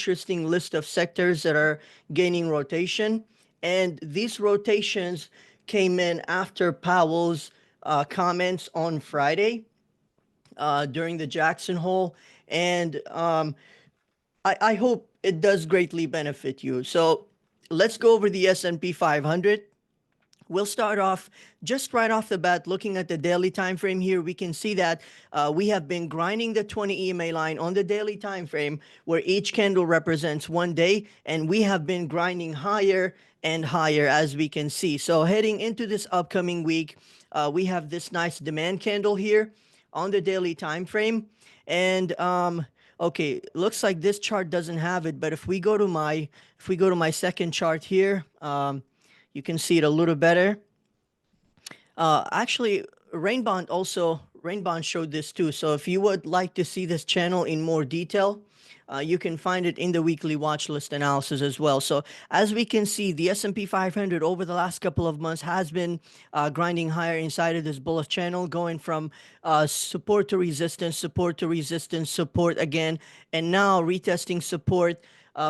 interesting list of sectors that are gaining rotation. And these rotations came in after Powell's comments on Friday during the Jackson Hole. And I hope it does greatly benefit you. So let's go over the S&P 500. We'll start off just right off the bat looking at the daily time frame here. We can see that we have been grinding the 20 EMA line on the daily time frame, where each candle represents 1 day, and we have been grinding higher and higher, as we can see. So heading into this upcoming week, we have this nice demand candle here on the daily time frame. And okay, looks like this chart doesn't have it, but if we go to my second chart here, you can see it a little better. Actually, Rainbond showed this too. So if you would like to see this channel in more detail, you can find it in the weekly watch list analysis as well. So as we can see, the S&P 500 over the last couple of months has been grinding higher inside of this bullish channel, going from support to resistance, support to resistance, support again, and now retesting support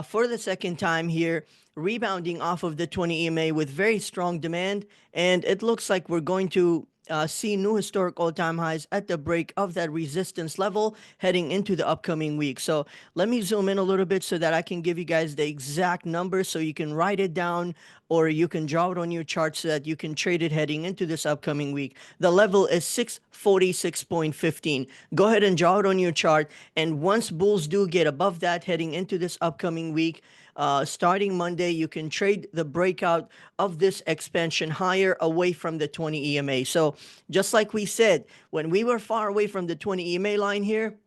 for the second time here, rebounding off of the 20 EMA with very strong demand. And it looks like we're going to see new historic all-time highs at the break of that resistance level heading into the upcoming week. So let me zoom in a little bit so that I can give you guys the exact number so you can write it down, or you can draw it on your chart so that you can trade it heading into this upcoming week. The level is 646.15. Go ahead and draw it on your chart. And once bulls do get above that heading into this upcoming week, starting Monday, you can trade the breakout of this expansion higher away from the 20 EMA. So just like we said, when we were far away from the 20 EMA line here,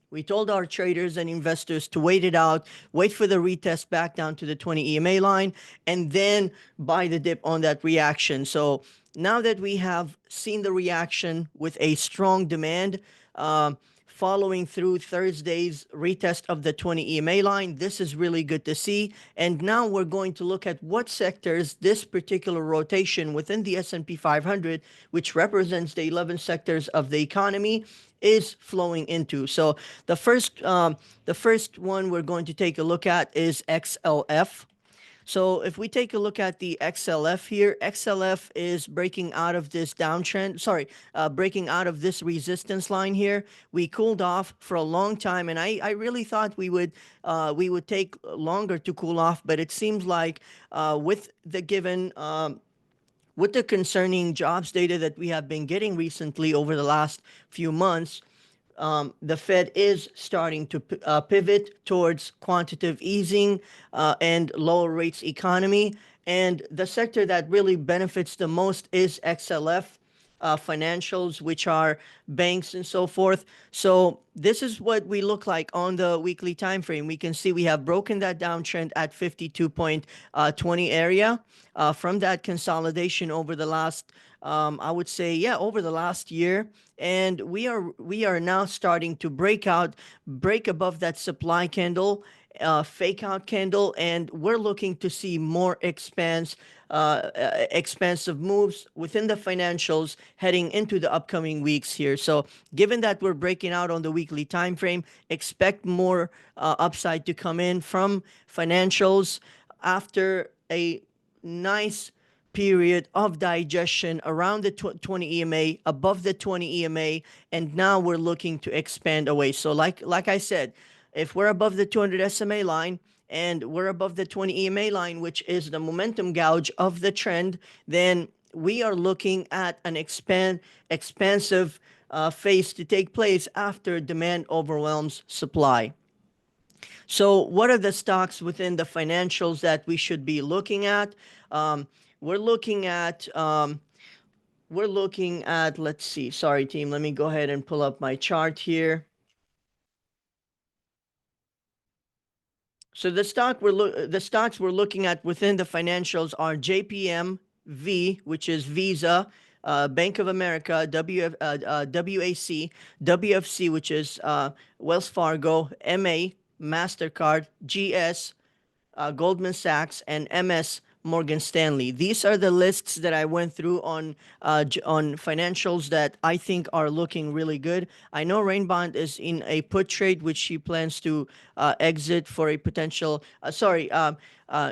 we told our traders and investors to wait it out, wait for the retest back down to the 20 EMA line, and then buy the dip on that reaction. So now that we have seen the reaction with a strong demand, following through Thursday's retest of the 20 EMA line, this is really good to see. And now we're going to look at what sectors this particular rotation within the S&P 500, which represents the 11 sectors of the economy, is flowing into. So the first one we're going to take a look at is XLF. So if we take a look at the XLF here, XLF is breaking out of this downtrend, breaking out of this resistance line here. We cooled off for a long time, and I really thought we would take longer to cool off, but it seems like with the concerning jobs data that we have been getting recently over the last few months, the Fed is starting to pivot towards quantitative easing and lower rates economy. And the sector that really benefits the most is XLF financials, which are banks and so forth. So this is what we look like on the weekly time frame. We can see we have broken that downtrend at 52.20 area from that consolidation over the last I would say, over the last year. And we are now starting to break above that supply candle, fake out candle, and we're looking to see more expansive moves within the financials heading into the upcoming weeks here. So given that we're breaking out on the weekly time frame, expect more upside to come in from financials after a nice period of digestion around the 20 EMA, above the 20 EMA, and now we're looking to expand away. So like I said, if we're above the 200 SMA line and we're above the 20 EMA line, which is the momentum gouge of the trend, then we are looking at an expansive phase to take place after demand overwhelms supply. So what are the stocks within the financials that we should be looking at? We're looking at, let's see, sorry team, let me go ahead and pull up my chart here. So the stocks we're looking at within the financials are JPM, V, which is Visa, Bank of America, WAC, WFC, which is Wells Fargo, MA, MasterCard, GS, Goldman Sachs, and MS, Morgan Stanley. These are the lists that I went through on financials that I think are looking really good. I know Rainbond is in a put trade, which she plans to exit for a potential.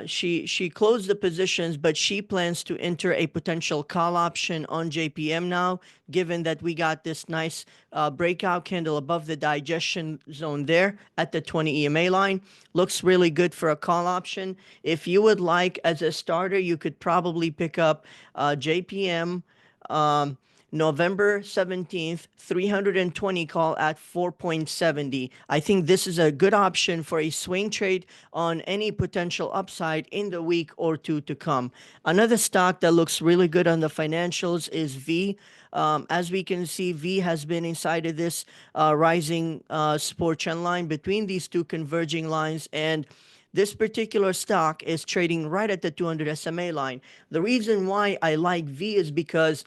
She closed the positions, but she plans to enter a potential call option on JPM now, given that we got this nice breakout candle above the digestion zone there at the 20 EMA line. Looks really good for a call option. If you would like, as a starter, you could probably pick up JPM. November 17th, 320 call at 4.70. I think this is a good option for a swing trade on any potential upside in the week or two to come. Another stock that looks really good on the financials is V. As we can see, V has been inside of this rising support trend line between these two converging lines, and this particular stock is trading right at the 200 SMA line. The reason why I like V is because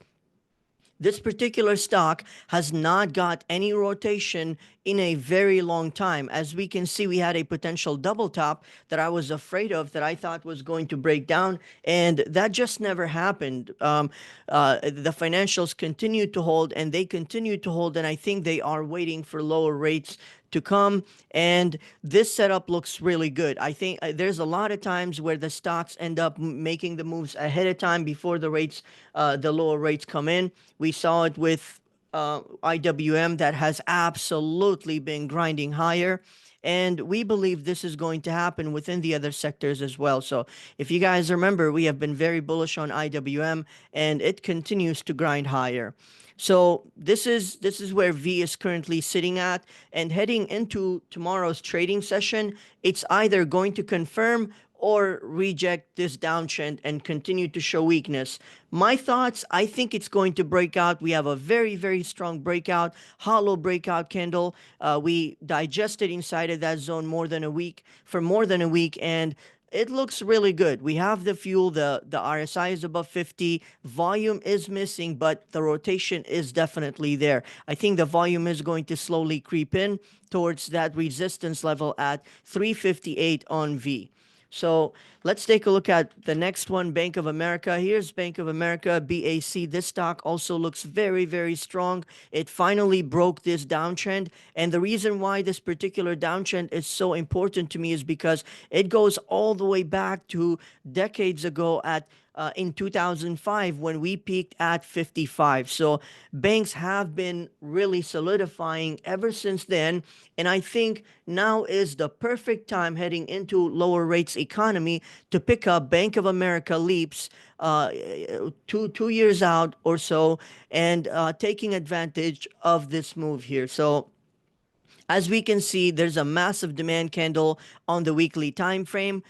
this particular stock has not got any rotation in a very long time. As we can see, we had a potential double top that I was afraid of, that I thought was going to break down, and that just never happened. The financials continued to hold, and they continued to hold, and I think they are waiting for lower rates to come, and this setup looks really good. I think there's a lot of times where the stocks end up making the moves ahead of time before the lower rates come in. We saw it with IWM that has absolutely been grinding higher. And we believe this is going to happen within the other sectors as well. So if you guys remember, we have been very bullish on IWM, and it continues to grind higher. So this is where V is currently sitting at, and heading into tomorrow's trading session, it's either going to confirm or reject this downtrend and continue to show weakness. My thoughts, I think it's going to break out. We have a very, very strong breakout, hollow breakout candle. We digested inside of that zone for more than a week, and it looks really good. We have the fuel, the RSI is above 50, volume is missing, but the rotation is definitely there. I think the volume is going to slowly creep in towards that resistance level at 358 on V. So let's take a look at the next one, Bank of America. Here's Bank of America, BAC. This stock also looks very, very strong. It finally broke this downtrend. And the reason why this particular downtrend is so important to me is because it goes all the way back to decades ago in 2005 when we peaked at 55. So banks have been really solidifying ever since then. And I think now is the perfect time, heading into lower rates economy, to pick up Bank of America leaps 2 years out or so, and taking advantage of this move here. So as we can see, there's a massive demand candle on the weekly time frame.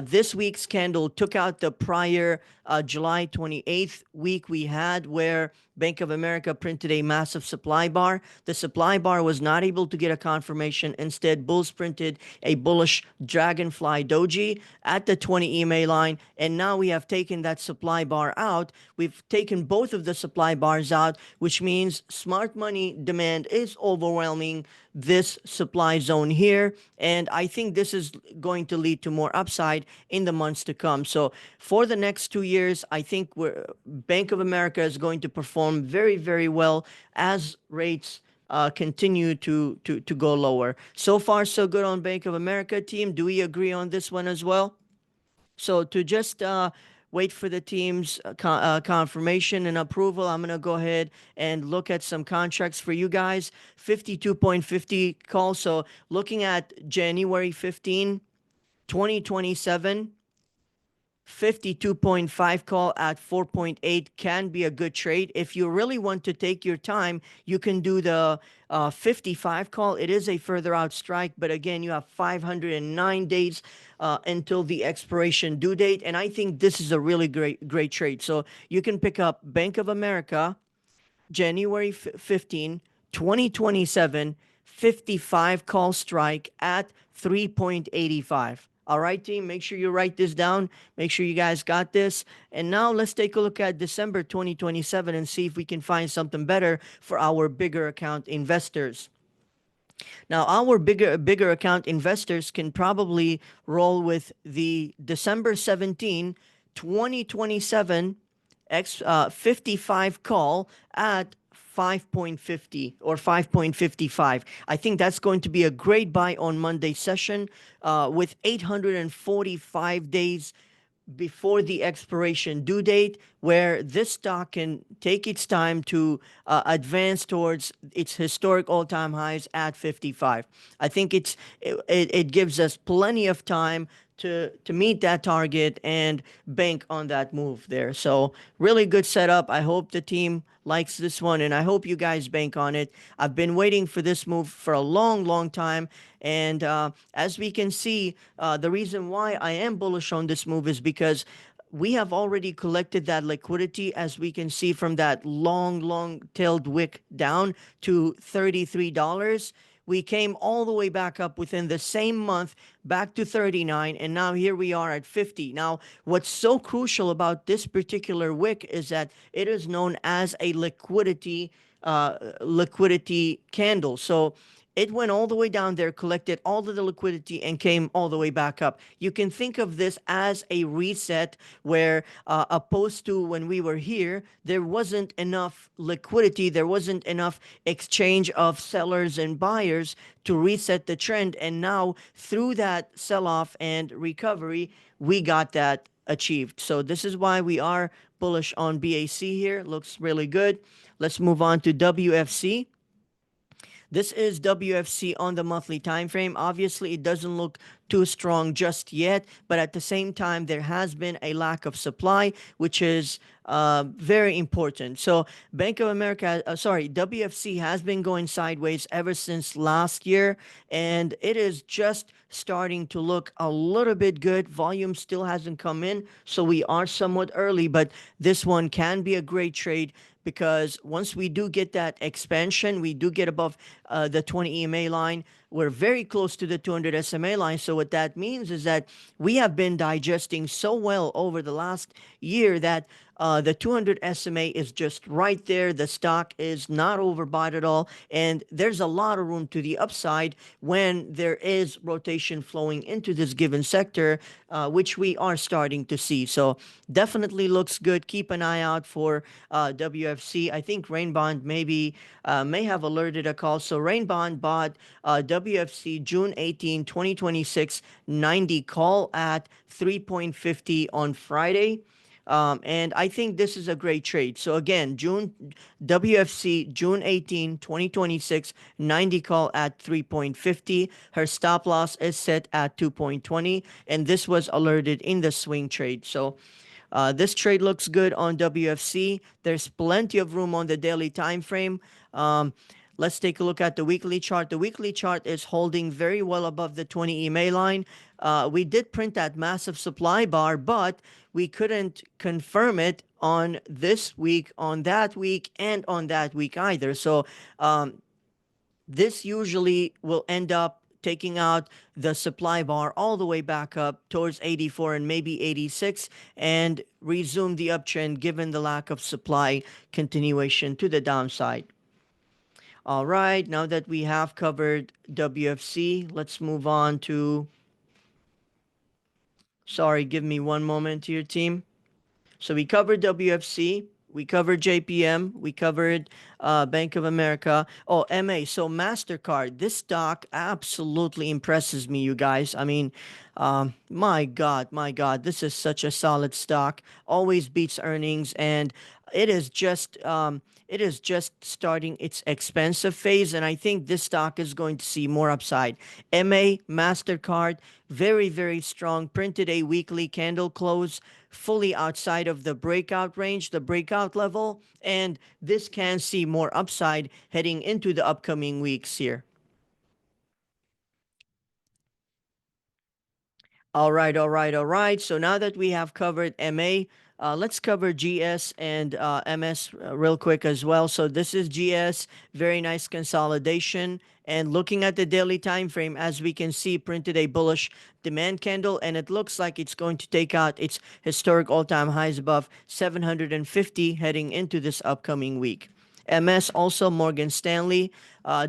This week's candle took out the prior July 28th week we had, where Bank of America printed a massive supply bar. The supply bar was not able to get a confirmation. Instead, bulls printed a bullish dragonfly doji at the 20 EMA line, and now we have taken that supply bar out. We've taken both of the supply bars out, which means smart money demand is overwhelming this supply zone here, and I think this is going to lead to more upside in the months to come. So for the next 2 years, I think Bank of America is going to perform very, very well as rates continue to go lower. So far, so good on Bank of America, team. Do we agree on this one as well? So to just wait for the team's confirmation and approval, I'm going to go ahead and look at some contracts for you guys. 52.50 call. So looking at January 15, 2027, 52.5 call at 4.8 can be a good trade. If you really want to take your time, you can do the 55 call. It is a further out strike, but again, you have 509 days until the expiration due date, and I think this is a really great trade. So you can pick up Bank of America, January 15, 2027, 55 call strike at 3.85. All right, team, make sure you write this down. Make sure you guys got this. And now let's take a look at December 2027 and see if we can find something better for our bigger account investors. Now, our bigger account investors can probably roll with the December 17, 2027 55 call at 5.50 or 5.55. I think that's going to be a great buy on Monday session with 845 days before the expiration due date, where this stock can take its time to advance towards its historic all-time highs at 55. I think it gives us plenty of time to meet that target and bank on that move there. So really good setup. I hope the team likes this one, and I hope you guys bank on it. I've been waiting for this move for a long, long time, and as we can see, the reason why I am bullish on this move is because we have already collected that liquidity, as we can see from that long tailed wick down to $33. We came all the way back up within the same month, back to 39, and now here we are at 50. Now, what's so crucial about this particular wick is that it is known as a liquidity candle. So it went all the way down there, collected all of the liquidity, and came all the way back up. You can think of this as a reset where, opposed to when we were here, there wasn't enough liquidity, there wasn't enough exchange of sellers and buyers to reset the trend. And now, through that sell off and recovery, we got that achieved. So, this is why we are bullish on BAC here. Looks really good. Let's move on to WFC. This is WFC on the monthly time frame. Obviously, it doesn't look too strong just yet, but at the same time, there has been a lack of supply, which is very important. So Bank of America, WFC has been going sideways ever since last year, and it is just starting to look a little bit good. Volume still hasn't come in, so we are somewhat early, but this one can be a great trade, because once we do get that expansion, we do get above the 20 EMA line, we're very close to the 200 SMA line. So what that means is that we have been digesting so well over the last year that the 200 SMA is just right there. The stock is not overbought at all, and there's a lot of room to the upside when there is rotation flowing into this given sector, which we are starting to see. So definitely looks good. Keep an eye out for WFC. I think Rainbond may have alerted a call. So Rainbond bought WFC June 18, 2026, 90 call at 3.50 on Friday. And I think this is a great trade. So again, WFC June 18, 2026, 90 call at 3.50. Her stop loss is set at 2.20, and this was alerted in the swing trade. So this trade looks good on WFC. There's plenty of room on the daily time frame. Let's take a look at the weekly chart. The weekly chart is holding very well above the 20 EMA line. We did print that massive supply bar, but we couldn't confirm it on this week, on that week, and on that week either. So this usually will end up taking out the supply bar all the way back up towards 84 and maybe 86 and resume the uptrend given the lack of supply continuation to the downside. All right, now that we have covered WFC, let's move on to... Sorry, give me one moment here, team. So we covered WFC, we covered JPM, we covered Bank of America. Oh, MA. So MasterCard, this stock absolutely impresses me, you guys. I mean, my God, this is such a solid stock. Always beats earnings, and it is just starting its expensive phase, and I think this stock is going to see more upside. MA, MasterCard, very, very strong. Printed a weekly candle close fully outside of the breakout range, the breakout level, and this can see more upside heading into the upcoming weeks here. All right. So now that we have covered MA, let's cover GS and MS real quick as well. So this is GS, very nice consolidation. And looking at the daily time frame, as we can see, printed a bullish demand candle, and it looks like it's going to take out its historic all-time highs above 750 heading into this upcoming week. MS, also Morgan Stanley,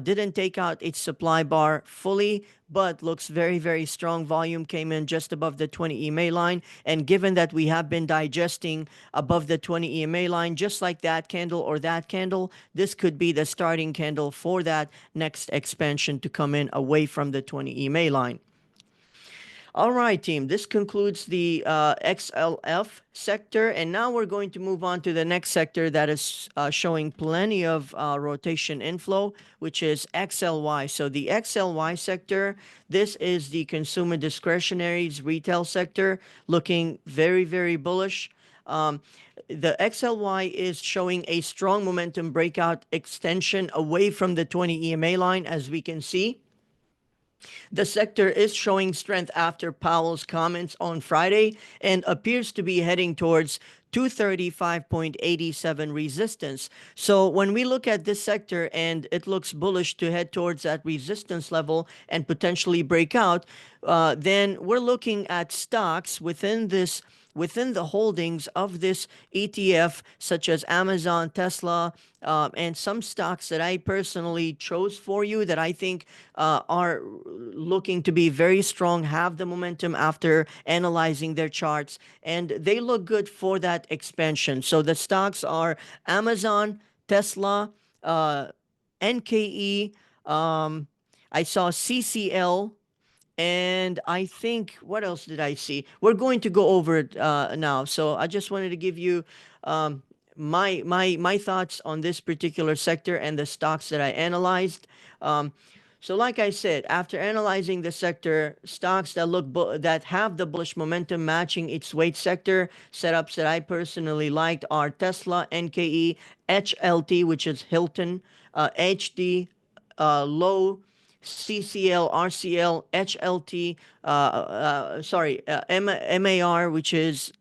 didn't take out its supply bar fully, but looks very, very strong. Volume came in just above the 20 EMA line. And given that we have been digesting above the 20 EMA line, just like that candle or that candle, this could be the starting candle for that next expansion to come in away from the 20 EMA line. All right, team, this concludes the XLF sector, and now we're going to move on to the next sector that is showing plenty of rotation inflow, which is XLY. So the XLY sector, this is the consumer discretionaries retail sector, looking very, very bullish. The XLY is showing a strong momentum breakout extension away from the 20 EMA line, as we can see. The sector is showing strength after Powell's comments on Friday and appears to be heading towards 235.87 resistance. So when we look at this sector and it looks bullish to head towards that resistance level and potentially break out, then we're looking at stocks within the holdings of this ETF, such as Amazon, Tesla, and some stocks that I personally chose for you that I think are looking to be very strong, have the momentum after analyzing their charts, and they look good for that expansion. So the stocks are Amazon, Tesla, NKE, I saw CCL, and I think, what else did I see? We're going to go over it now. So I just wanted to give you my thoughts on this particular sector and the stocks that I analyzed. So like I said, after analyzing the sector, stocks that have the bullish momentum matching its weight sector setups that I personally liked are Tesla, NKE, HLT, which is Hilton, HD, Low, CCL, RCL, HLT, MAR, which is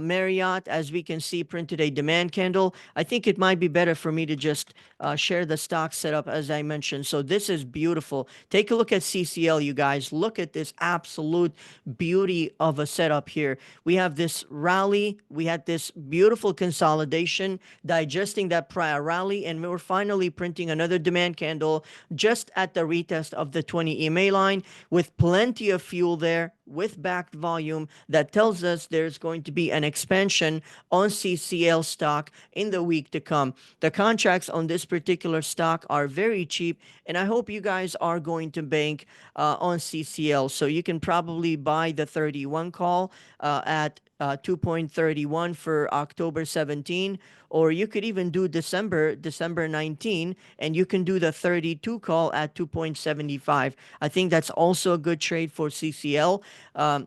Marriott, as we can see, printed a demand candle. I think it might be better for me to just share the stock setup as I mentioned. So this is beautiful. Take a look at CCL, you guys. Look at this absolute beauty of a setup here. We have this rally. We had this beautiful consolidation, digesting that prior rally, and we're finally printing another demand candle just at the retest of the 20 EMA line with plenty of fuel there, with backed volume that tells us there's going to be an expansion on CCL stock in the week to come. The contracts on this particular stock are very cheap, and I hope you guys are going to bank on CCL. So you can probably buy the 31 call at 2.31 for October 17, or you could even do December 19, and you can do the 32 call at 2.75. I think that's also a good trade for CCL.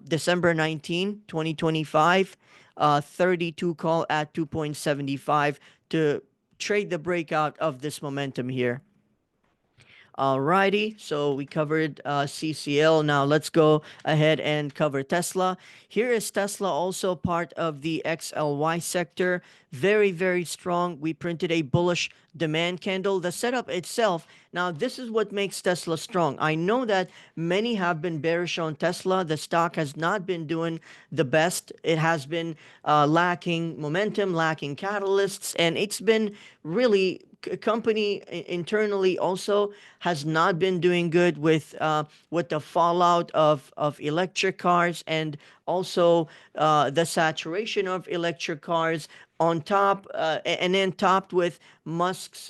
December 19, 2025, 32 call at 2.75 to trade the breakout of this momentum here. Alrighty, so we covered CCL. Now let's go ahead and cover Tesla. Here is Tesla, also part of the XLY sector. Very, very strong. We printed a bullish demand candle. The setup itself, now this is what makes Tesla strong. I know that many have been bearish on Tesla. The stock has not been doing the best. It has been lacking momentum, lacking catalysts, and it's been really company internally also has not been doing good with the fallout of electric cars, and also the saturation of electric cars on top, and then topped with Musk's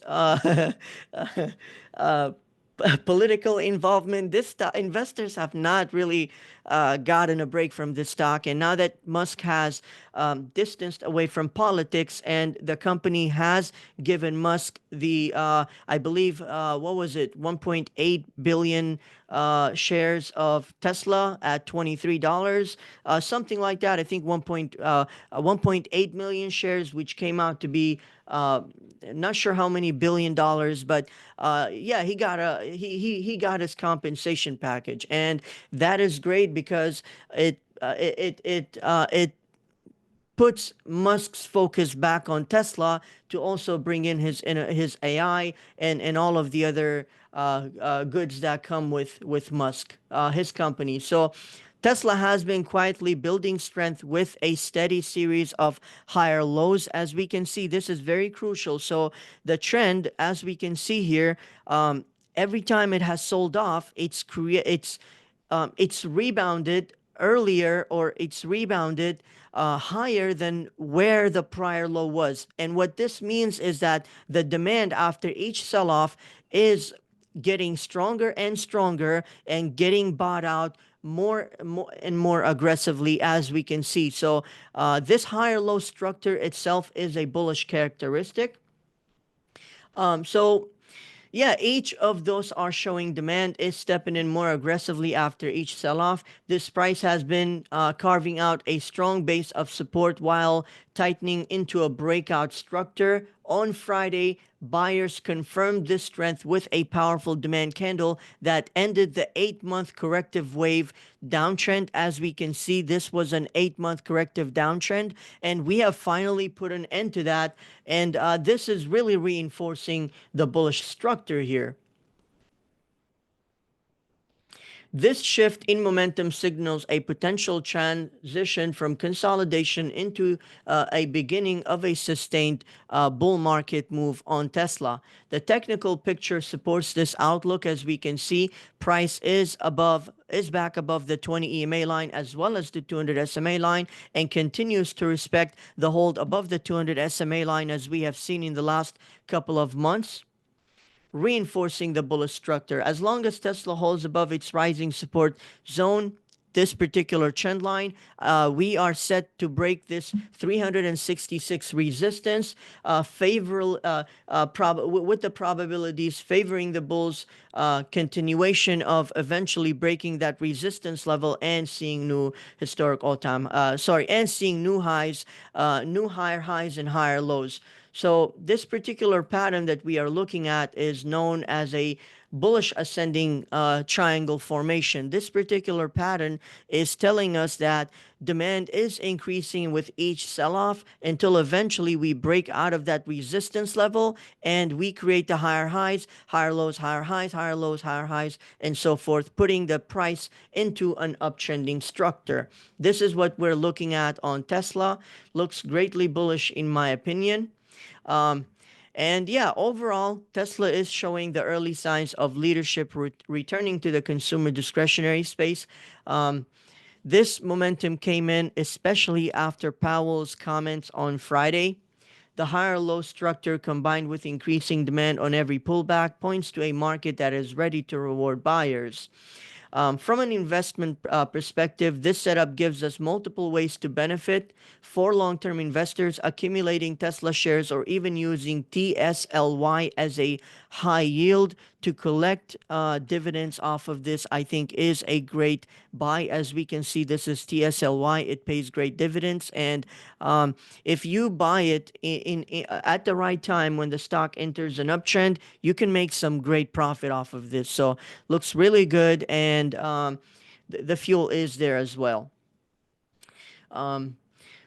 political involvement. Investors have not really gotten a break from this stock, and now that Musk has distanced away from politics, and the company has given Musk the I believe what was it, 1.8 billion shares of Tesla at $23, something like that. I think 1.8 million shares, which came out to be not sure how many $billion, but yeah, he got his compensation package, and that is great because it puts Musk's focus back on Tesla to also bring in his AI and all of the other goods that come with Musk, his company. So Tesla has been quietly building strength with a steady series of higher lows. As we can see, this is very crucial. So the trend, as we can see here, every time it has sold off, it's rebounded earlier, or it's rebounded higher than where the prior low was. And what this means is that the demand after each sell-off is getting stronger and stronger and getting bought out more and more aggressively, as we can see. So this higher low structure itself is a bullish characteristic. So yeah, each of those are showing demand is stepping in more aggressively after each sell-off. This price has been carving out a strong base of support while tightening into a breakout structure. On Friday, buyers confirmed this strength with a powerful demand candle that ended the 8-month corrective wave downtrend. As we can see, this was an 8-month corrective downtrend, and we have finally put an end to that. And this is really reinforcing the bullish structure here. This shift in momentum signals a potential transition from consolidation into a beginning of a sustained bull market move on Tesla. The technical picture supports this outlook. As we can see, price is back above the 20 EMA line as well as the 200 SMA line, and continues to respect the hold above the 200 SMA line, as we have seen in the last couple of months, reinforcing the bullish structure. As long as Tesla holds above its rising support zone, this particular trend line, we are set to break this 366 resistance, with the probabilities favoring the bulls, continuation of eventually breaking that resistance level and seeing new historic all-time, and seeing new highs, new higher highs and higher lows. So this particular pattern that we are looking at is known as a bullish ascending triangle formation. This particular pattern is telling us that demand is increasing with each sell-off until eventually we break out of that resistance level and we create the higher highs, higher lows, higher highs, higher lows, higher highs, and so forth, putting the price into an uptrending structure. This is what we're looking at on Tesla. Looks greatly bullish in my opinion. And yeah, overall, Tesla is showing the early signs of leadership returning to the consumer discretionary space. This momentum came in especially after Powell's comments on Friday. The higher low structure combined with increasing demand on every pullback points to a market that is ready to reward buyers. From an investment perspective, this setup gives us multiple ways to benefit. For long-term investors, accumulating Tesla shares or even using TSLY as a high yield to collect dividends off of this, I think, is a great buy. As we can see, this is TSLY. It pays great dividends. And if you buy it at the right time when the stock enters an uptrend, you can make some great profit off of this. So looks really good. And the fuel is there as well.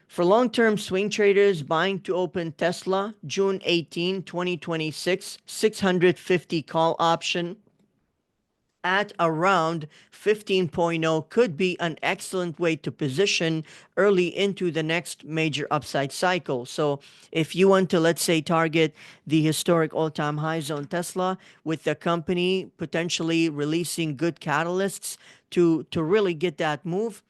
For long-term swing traders buying to open Tesla, June 18, 2026, 650 call option at around 15.0 could be an excellent way to position early into the next major upside cycle. So if you want to, let's say, target the historic all-time highs on Tesla, with the company potentially releasing good catalysts to really get that move,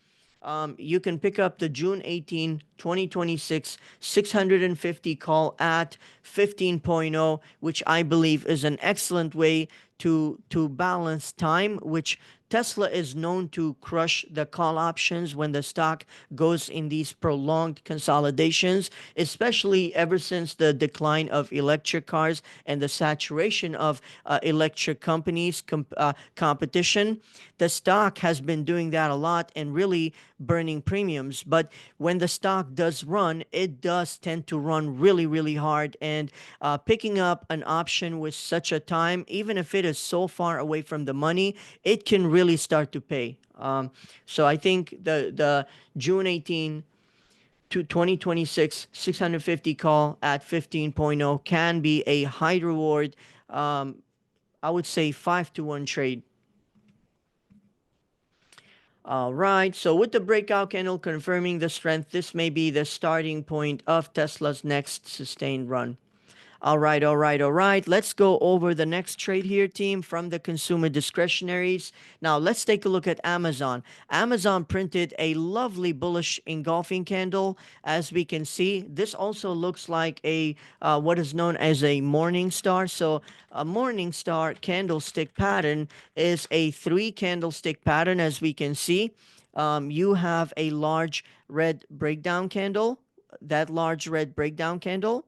you can pick up the June 18, 2026, 650 call at 15.0, which I believe is an excellent way to balance time, which Tesla is known to crush the call options when the stock goes in these prolonged consolidations, especially ever since the decline of electric cars and the saturation of electric companies' competition. The stock has been doing that a lot and really burning premiums. But when the stock does run, it does tend to run really, really hard. And picking up an option with such a time, even if it is so far away from the money, it can really start to pay. So I think the June 18 to 2026 650 call at 15.0 can be a high reward, I would say 5-to-1 trade. All right, so with the breakout candle confirming the strength, this may be the starting point of Tesla's next sustained run. All right, all right, all right. Let's go over the next trade here, team, from the consumer discretionaries. Now, let's take a look at Amazon. Amazon printed a lovely bullish engulfing candle. As we can see, this also looks like a what is known as a morning star. So, a morning star candlestick pattern is a three candlestick pattern, as we can see. You have a large red breakdown candle, that large red breakdown candle,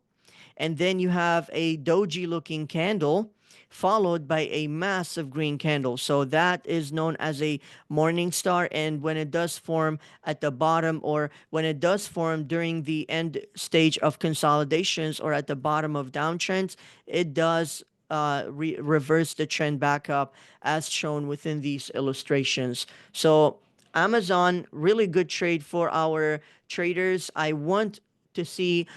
and then you have a doji looking candle followed by a massive green candle. So that is known as a morning star. And when it does form at the bottom, or when it does form during the end stage of consolidations or at the bottom of downtrends, it does reverse the trend back up as shown within these illustrations. So Amazon, really good trade for our traders. I want to see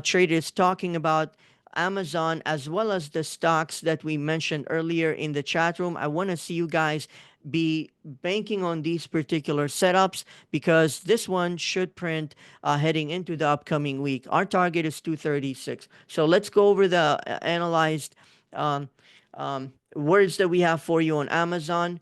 traders talking about Amazon as well as the stocks that we mentioned earlier in the chat room. I want to see you guys be banking on these particular setups because this one should print heading into the upcoming week. Our target is 236. So let's go over the analyzed um, words that we have for you on Amazon.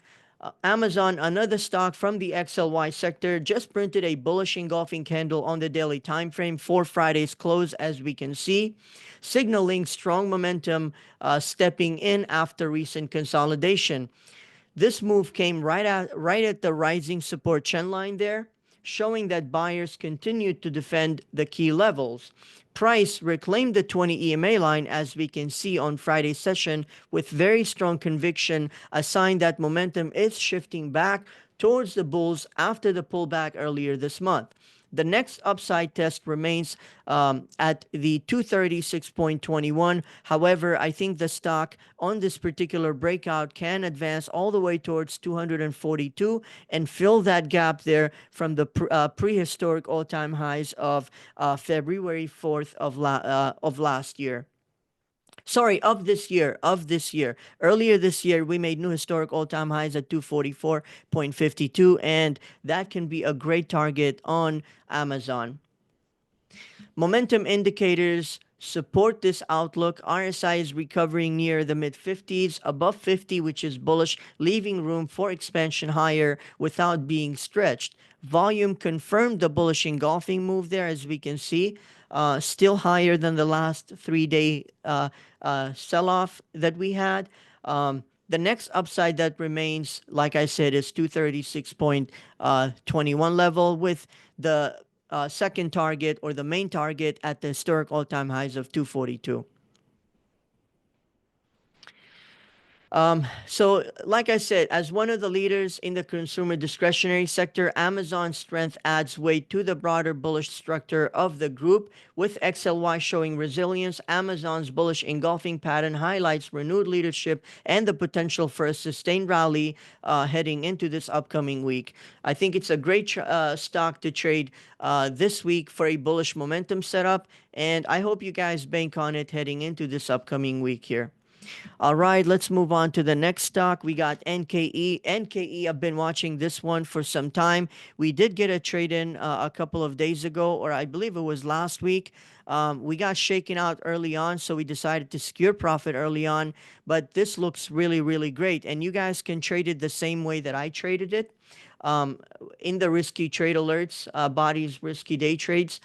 Amazon, another stock from the XLY sector, just printed a bullish engulfing candle on the daily time frame for Friday's close, as we can see, signaling strong momentum stepping in after recent consolidation. This move came right at the rising support trend line there, showing that buyers continued to defend the key levels. Price reclaimed the 20 EMA line, as we can see on Friday's session, with very strong conviction, a sign that momentum is shifting back towards the bulls after the pullback earlier this month. The next upside test remains at the 236.21. However, I think the stock on this particular breakout can advance all the way towards 242 and fill that gap there from the prehistoric all-time highs of February 4th of last year. Sorry, of this year. Earlier this year, we made new historic all-time highs at 244.52, and that can be a great target on Amazon. Momentum indicators support this outlook. RSI is recovering near the mid-50s, above 50, which is bullish, leaving room for expansion higher without being stretched. Volume confirmed the bullish engulfing move there, as we can see. Still higher than the last 3-day sell-off that we had. The next upside that remains, like I said, is 236.21 level, with the second target, or the main target, at the historic all-time highs of 242. So, like I said, as one of the leaders in the consumer discretionary sector, Amazon's strength adds weight to the broader bullish structure of the group. With XLY showing resilience, Amazon's bullish engulfing pattern highlights renewed leadership and the potential for a sustained rally heading into this upcoming week. I think it's a great stock to trade this week for a bullish momentum setup, and I hope you guys bank on it heading into this upcoming week here. All right, let's move on to the next stock. We got NKE. NKE, I've been watching this one for some time. We did get a trade in a couple of days ago, or I believe it was last week. We got shaken out early on, so we decided to secure profit early on. But this looks really, really great. And you guys can trade it the same way that I traded it. In the risky trade alerts, Body's risky day trades.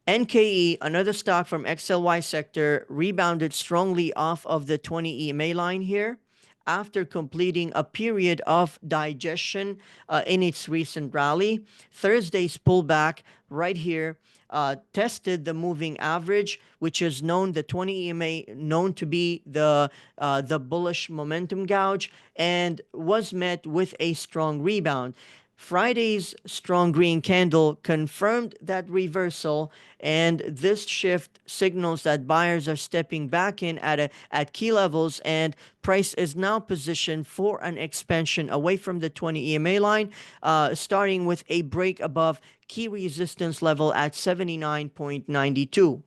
NKE, another stock from XLY sector, rebounded strongly off of the 20 EMA line here after completing a period of digestion in its recent rally. Thursday's pullback right here tested the moving average, which is known, the 20 EMA, known to be the bullish momentum gouge, and was met with a strong rebound. Friday's strong green candle confirmed that reversal, and this shift signals that buyers are stepping back in at key levels, and price is now positioned for an expansion away from the 20 EMA line, starting with a break above key resistance level at 79.92.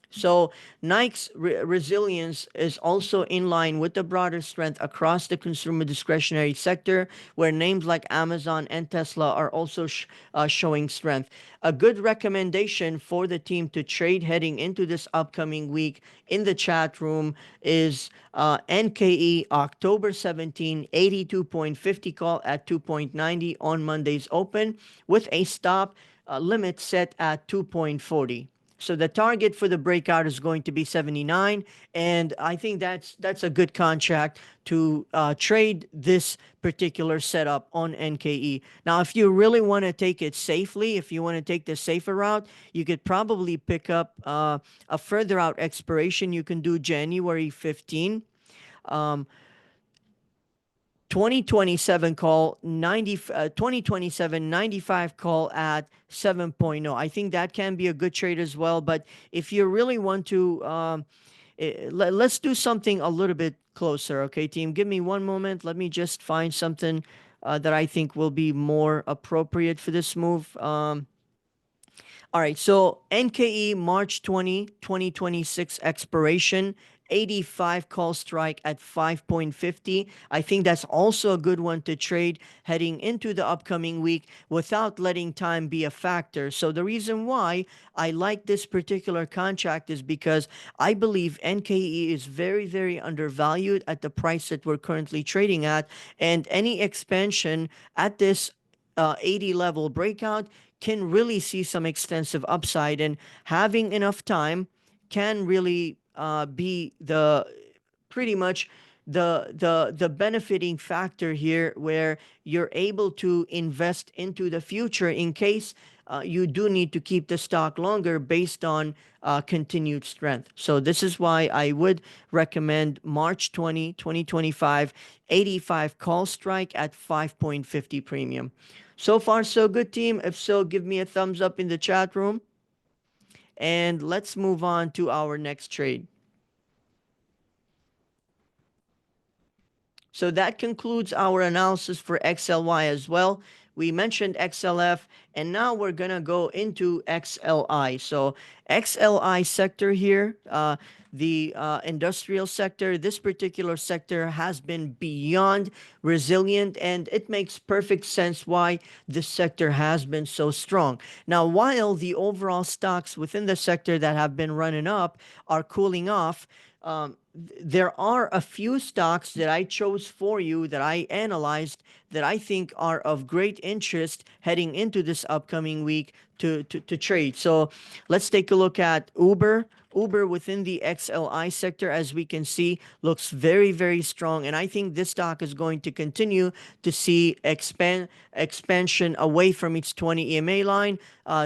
So Nike's resilience is also in line with the broader strength across the consumer discretionary sector, where names like Amazon and Tesla are also showing strength. A good recommendation for the team to trade heading into this upcoming week in the chat room is NKE October 17, 82.50 call at 2.90 on Monday's open, with a stop limit set at 2.40. So the target for the breakout is going to be 79, and I think that's a good contract to trade this particular setup on NKE. Now, if you really want to take it safely, if you want to take the safer route, you could probably pick up a further out expiration. You can do January 15. Um, 2027 call 2027 95 call at 7.0. I think that can be a good trade as well, but if you really want to let's do something a little bit closer. Okay, team, give me one moment. Let me just find something that I think will be more appropriate for this move. All right, so NKE March 2026 expiration, 85 call strike at 5.50. I think that's also a good one to trade heading into the upcoming week without letting time be a factor. So the reason why I like this particular contract is because I believe NKE is very, very undervalued at the price that we're currently trading at, and any expansion at this 80 level breakout can really see some extensive upside, and having enough time can really be the pretty much the benefiting factor here, where you're able to invest into the future in case you do need to keep the stock longer based on continued strength. So this is why I would recommend March 2025 85 call strike at 5.50 premium. So far, so good, team. If so, give me a thumbs up in the chat room. And let's move on to our next trade. So that concludes our analysis for XLY as well. We mentioned XLF, and now we're going to go into XLI. So XLI sector here, the industrial sector, this particular sector has been beyond resilient, and it makes perfect sense why this sector has been so strong. Now, while the overall stocks within the sector that have been running up are cooling off, there are a few stocks that I chose for you that I analyzed that I think are of great interest heading into this upcoming week to trade. So let's take a look at Uber. Uber within the XLI sector, as we can see, looks very, very strong. And I think this stock is going to continue to see expansion away from its 20 EMA line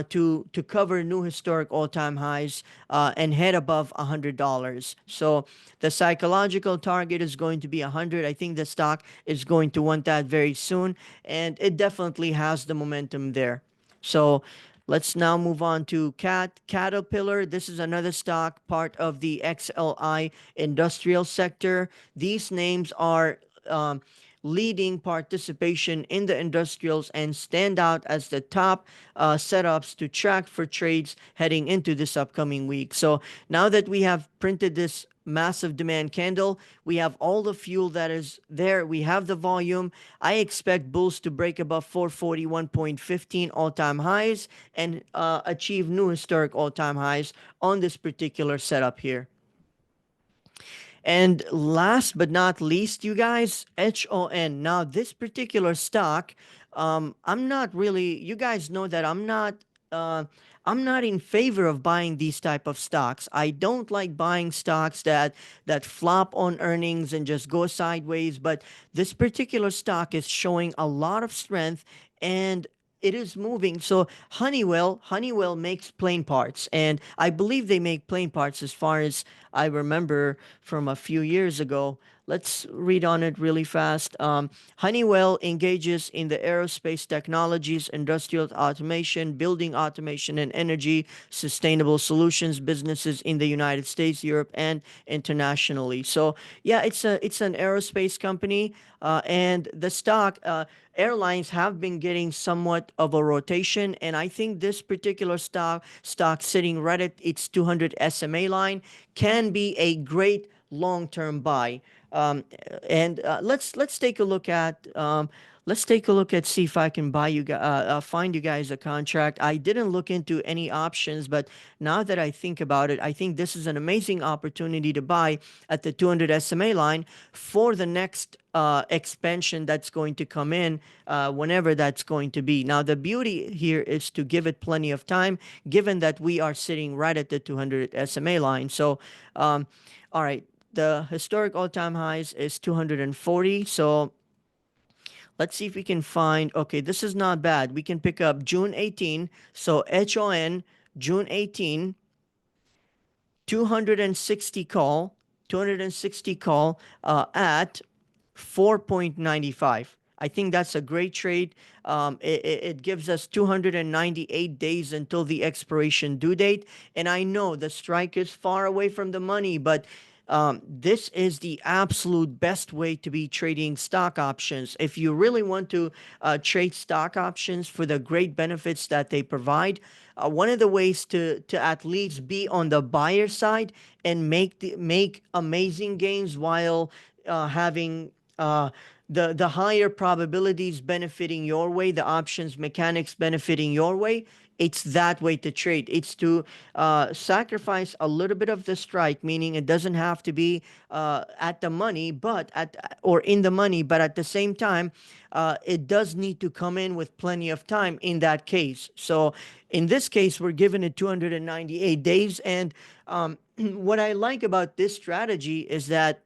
to cover new historic all-time highs and head above $100. So the psychological target is going to be 100. I think the stock is going to want that very soon, and it definitely has the momentum there. So let's now move on to Caterpillar. This is another stock, part of the XLI industrial sector. These names are leading participation in the industrials and stand out as the top setups to track for trades heading into this upcoming week. So now that we have printed this massive demand candle, we have all the fuel that is there, we have the volume. I expect bulls to break above 441.15 all-time highs and achieve new historic all-time highs on this particular setup here. And last but not least, you guys, HON. Now, this particular stock, I'm not really, you guys know that I'm not in favor of buying these type of stocks. I don't like buying stocks that flop on earnings and just go sideways, but this particular stock is showing a lot of strength, and it is moving. So Honeywell makes plane parts, and I believe they make plane parts as far as I remember from a few years ago. let's read on it really fast. Honeywell engages in the aerospace technologies, industrial automation, building automation, and energy sustainable solutions businesses in the United States, Europe, and internationally. So yeah, it's an aerospace company, and the stock. Airlines have been getting somewhat of a rotation, and I think this particular stock sitting right at its 200 SMA line can be a great long-term buy. Um, and let's take a look at see if I can find you guys a contract. I didn't look into any options, but now that I think about it, I think this is an amazing opportunity to buy at the 200 SMA line for the next expansion that's going to come in, whenever that's going to be. Now, the beauty here is to give it plenty of time, given that we are sitting right at the 200 SMA line. So, all right, the historic all-time highs is 240. So let's see if we can find, okay, this is not bad. We can pick up June 18. So HON, June 18, 260 call, 260 call at 4.95. I think that's a great trade. It gives us 298 days until the expiration due date. And I know the strike is far away from the money, but this is the absolute best way to be trading stock options. If you really want to trade stock options for the great benefits that they provide, one of the ways to at least be on the buyer side and make amazing gains while having the higher probabilities benefiting your way, the options mechanics benefiting your way. It's that way to trade. It's to sacrifice a little bit of the strike, meaning it doesn't have to be at the money, but or in the money, but at the same time, it does need to come in with plenty of time in that case. So in this case, we're given it 298 days. And what I like about this strategy is that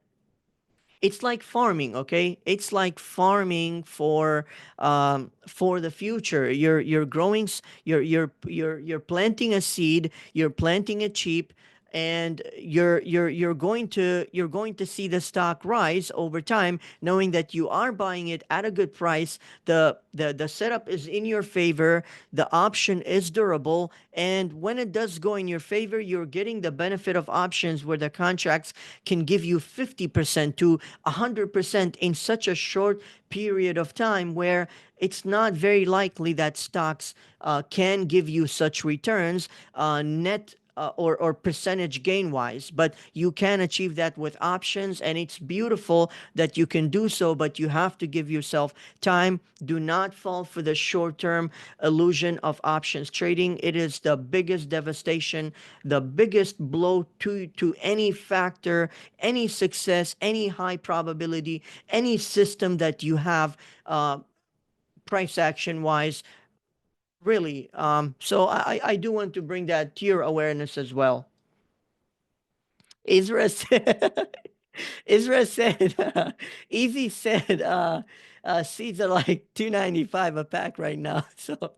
it's like farming, okay? It's like farming for the future. You're growing, you're planting a seed, you're planting it cheap, and you're going to see the stock rise over time, knowing that you are buying it at a good price. The setup is in your favor, the option is durable, and when it does go in your favor, you're getting the benefit of options where the contracts can give you 50% to 100% in such a short period of time, where it's not very likely that stocks can give you such returns net or percentage gain wise, but you can achieve that with options, and it's beautiful that you can do so, but you have to give yourself time. Do not fall for the short term illusion of options trading. It is the biggest devastation, the biggest blow to any factor, any success, any high probability, any system that you have, price action wise. Really. So I do want to bring that to your awareness as well. Israel said, Israel said, Easy said, seeds are like 295 a pack right now. So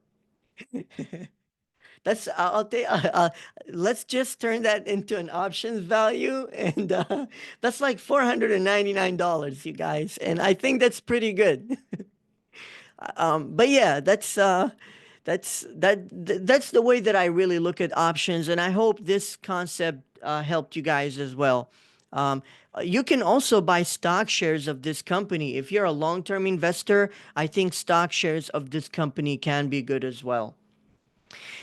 that's, I'll take, let's just turn that into an options value. And that's like $499, you guys. And I think that's pretty good. But yeah, that's the way that I really look at options, and I hope this concept helped you guys as well. Um, you can also buy stock shares of this company. If you're a long-term investor, I think stock shares of this company can be good as well.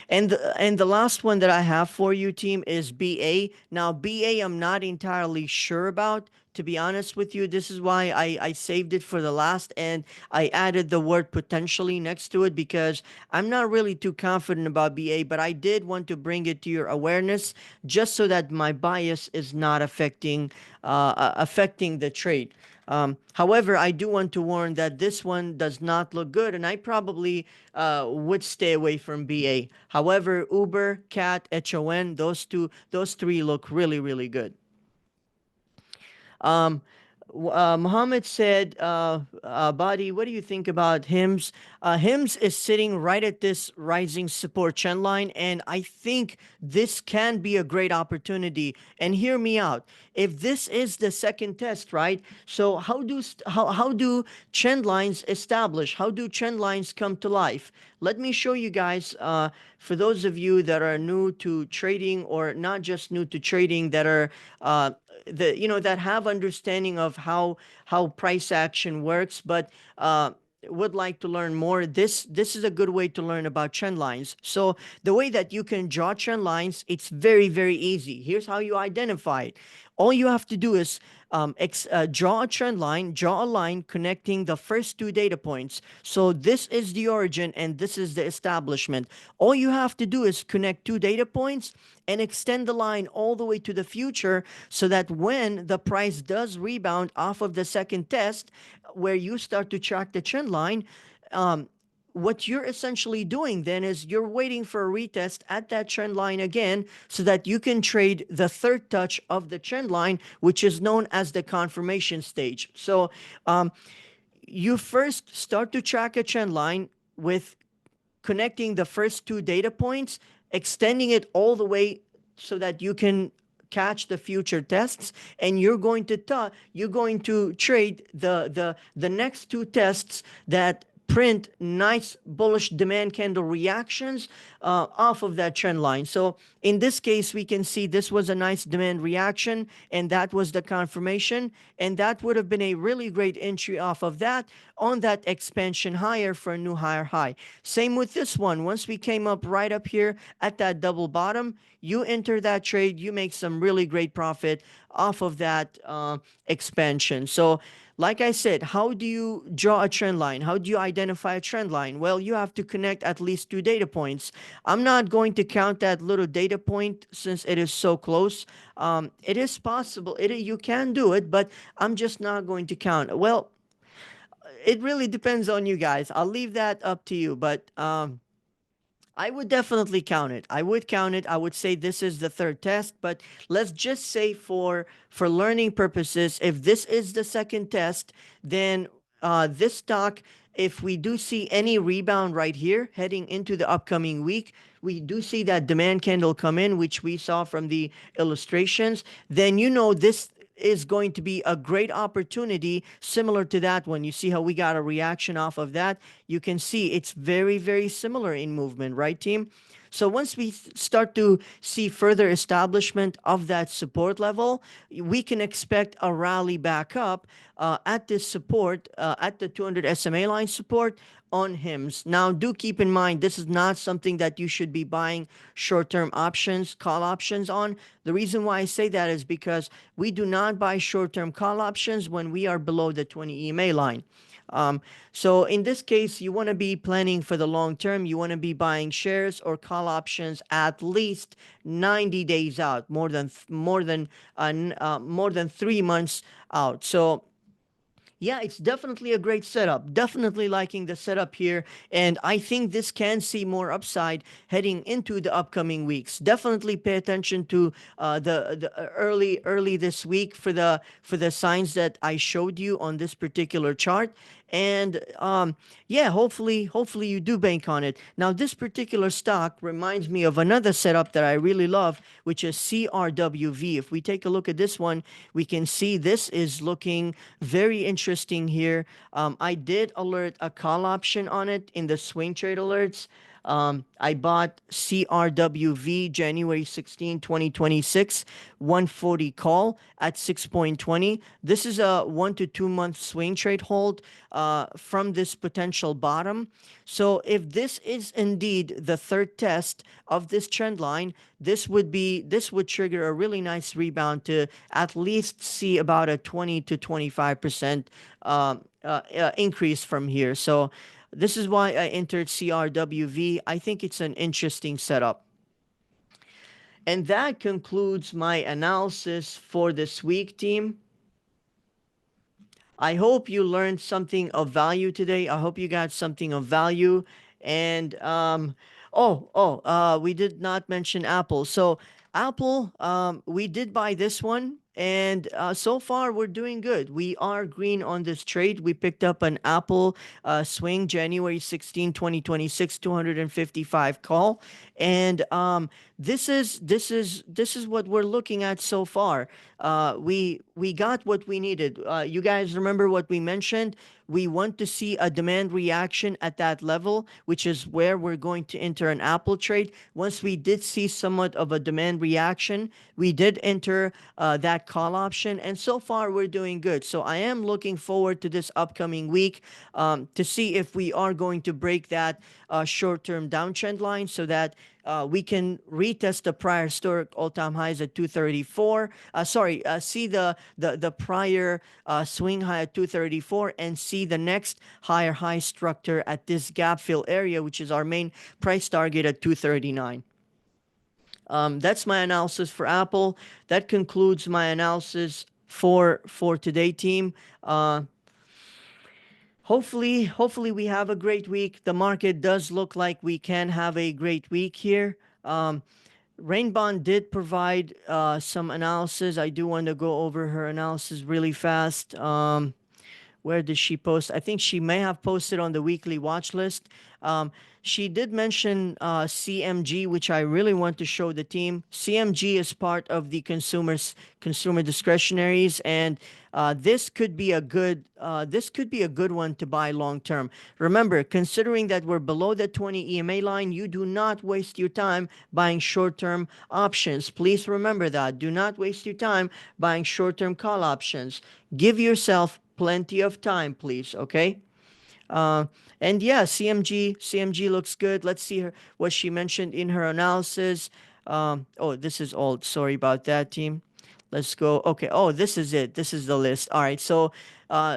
And the last one that I have for you, team, is BA. Now, BA, I'm not entirely sure about. To be honest with you, this is why I saved it for the last, and I added the word potentially next to it, because I'm not really too confident about BA, but I did want to bring it to your awareness just so that my bias is not affecting the trade. However, I do want to warn that this one does not look good, and I probably would stay away from BA. However, Uber, Cat, HON, those three look really, really good. Um, Muhammad said, Badi, what do you think about HIMS? HIMS is sitting right at this rising support trend line, and I think this can be a great opportunity. And hear me out. If this is the second test, right? So how do trend lines establish? How do trend lines come to life? Let me show you guys. For those of you that are new to trading, or not just new to trading, that are that have understanding of how price action works, but would like to learn more, this is a good way to learn about trend lines. So the way that you can draw trend lines, it's very, very easy. Here's how you identify it. All you have to do is draw a trend line, draw a line connecting the first two data points. So this is the origin and this is the establishment. All you have to do is connect two data points and extend the line all the way to the future, so that when the price does rebound off of the second test, where you start to track the trend line, um, what you're essentially doing then is you're waiting for a retest at that trend line again, so that you can trade the third touch of the trend line, which is known as the confirmation stage. So you first start to track a trend line with connecting the first two data points, extending it all the way so that you can catch the future tests, and you're going to trade the next two tests that print nice bullish demand candle reactions off of that trend line. So in this case, we can see this was a nice demand reaction, and that was the confirmation, and that would have been a really great entry off of that on that expansion higher for a new higher high. Same with this one. Once we came up right up here at that double bottom, you enter that trade, you make some really great profit off of that expansion. So like I said, how do you draw a trend line? How do you identify a trend line? Well, you have to connect at least two data points. I'm not going to count that little data point since it is so close. It is possible. You can do it, but I'm just not going to count. Well, it really depends on you guys. I'll leave that up to you, but I would definitely count it. I would count it. I would say this is the third test, but let's just say for learning purposes, if this is the second test, then this stock, if we do see any rebound right here heading into the upcoming week, we do see that demand candle come in, which we saw from the illustrations, then this is going to be a great opportunity similar to that one. You see how we got a reaction off of that? You can see it's very, very similar in movement, right, team? So once we start to see further establishment of that support level, we can expect a rally back up at this support, at the 200 SMA line support on HIMS. Now, do keep in mind, this is not something that you should be buying short-term options, call options on. The reason why I say that is because we do not buy short-term call options when we are below the 20 EMA line. So in this case, you want to be planning for the long term. You want to be buying shares or call options at least 90 days out, more than 3 months out. So yeah, it's definitely a great setup. Definitely liking the setup here, and I think this can see more upside heading into the upcoming weeks. Definitely pay attention to the early this week for the signs that I showed you on this particular chart. And yeah, hopefully you do bank on it. Now, this particular stock reminds me of another setup that I really love, which is CRWV. If we take a look at this one, we can see this is looking very interesting here. I did alert a call option on it in the swing trade alerts. I bought CRWV January 16, 2026, 140 call at 6.20. This is a 1 to 2 month swing trade hold from this potential bottom. So if this is indeed the third test of this trend line, this would trigger a really nice rebound to at least see about a 20 to 25% increase from here. So this is why I entered CRWV. I think it's an interesting setup. And that concludes my analysis for this week, team. I hope you learned something of value today. I hope you got something of value. And we did not mention Apple. So Apple, we did buy this one And so far, we're doing good. We are green on this trade. We picked up an Apple swing January 16, 2026, 255 call. And this is what we're looking at so far. We got what we needed. You guys remember what we mentioned? We want to see a demand reaction at that level, which is where we're going to enter an Apple trade. Once we did see somewhat of a demand reaction, we did enter that call option, and so far we're doing good. So I am looking forward to this upcoming week to see if we are going to break that short-term downtrend line so that we can retest the prior historic all-time highs at 234. See the prior swing high at 234 and see the next higher high structure at this gap fill area, which is our main price target at 239. That's my analysis for Apple. That concludes my analysis for today, team. Hopefully we have a great week. The market does look like we can have a great week here. Rainbond did provide some analysis. I do want to go over her analysis really fast. Where did she post? I think she may have posted on the weekly watch list. She did mention CMG, which I really want to show the team. CMG is part of the consumer discretionaries, and this could be a good one to buy long term. Remember, considering that we're below the 20 EMA line, you do not waste your time buying short term options. Please remember that. Do not waste your time buying short term call options. Give yourself plenty of time, please. Okay. Uh, and yeah, CMG looks good. Let's see what she mentioned in her analysis. Oh, this is old. Sorry about that, team. Let's go. Okay. Oh, this is it. This is the list. All right. So,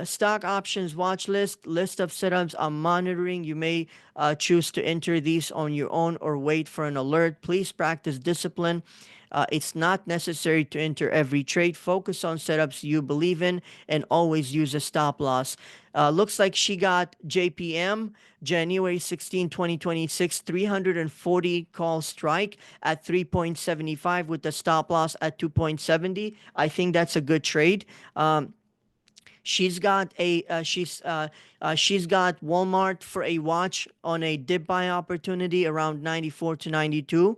stock options watch list of setups I'm monitoring. You may choose to enter these on your own or wait for an alert. Please practice discipline. It's not necessary to enter every trade. Focus on setups you believe in and always use a stop loss. Looks like she got JPM January 16, 2026, 340 call strike at 3.75 with the stop loss at 2.70. I think that's a good trade. She's got Walmart for a watch on a dip buy opportunity around 94 to 92.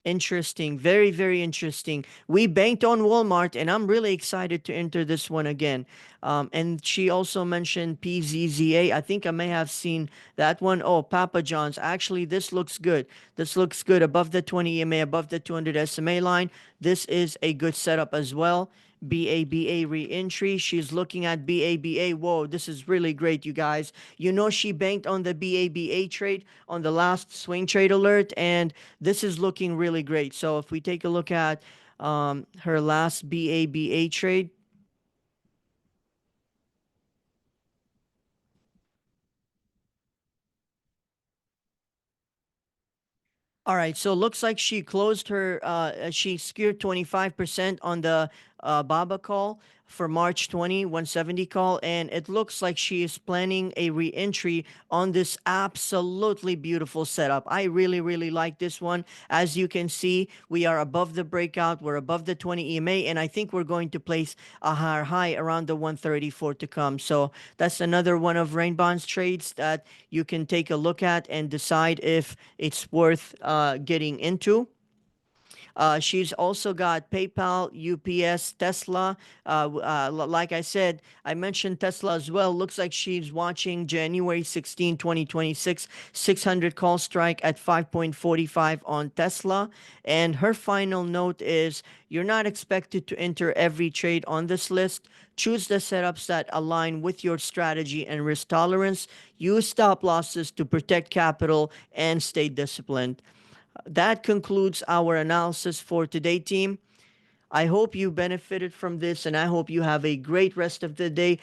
Interesting. Very, very interesting. We banked on Walmart, and I'm really excited to enter this one again. And she also mentioned PZZA. I think I may have seen that one. Oh, Papa John's. Actually, this looks good. This looks good above the 20 EMA, above the 200 SMA line. This is a good setup as well. BABA re-entry. She's looking at BABA. Whoa, this is really great, you guys. You know, she banked on the BABA trade on the last swing trade alert, and this is looking really great. So if we take a look at her last BABA trade, all right, so looks like she closed her, she secured 25% on the BABA call for March 20, 170 call, and it looks like she is planning a re-entry on this absolutely beautiful setup. I really, really like this one. As you can see, we are above the breakout, we're above the 20 EMA, and I think we're going to place a higher high around the 134 to come. So that's another one of Rainbond's trades that you can take a look at and decide if it's worth getting into. She's also got PayPal, UPS, Tesla. Like I said, I mentioned Tesla as well. Looks like she's watching January 16, 2026, 600 call strike at 5.45 on Tesla. And her final note is you're not expected to enter every trade on this list. Choose the setups that align with your strategy and risk tolerance. Use stop losses to protect capital and stay disciplined. That concludes our analysis for today, team. I hope you benefited from this, and I hope you have a great rest of the day.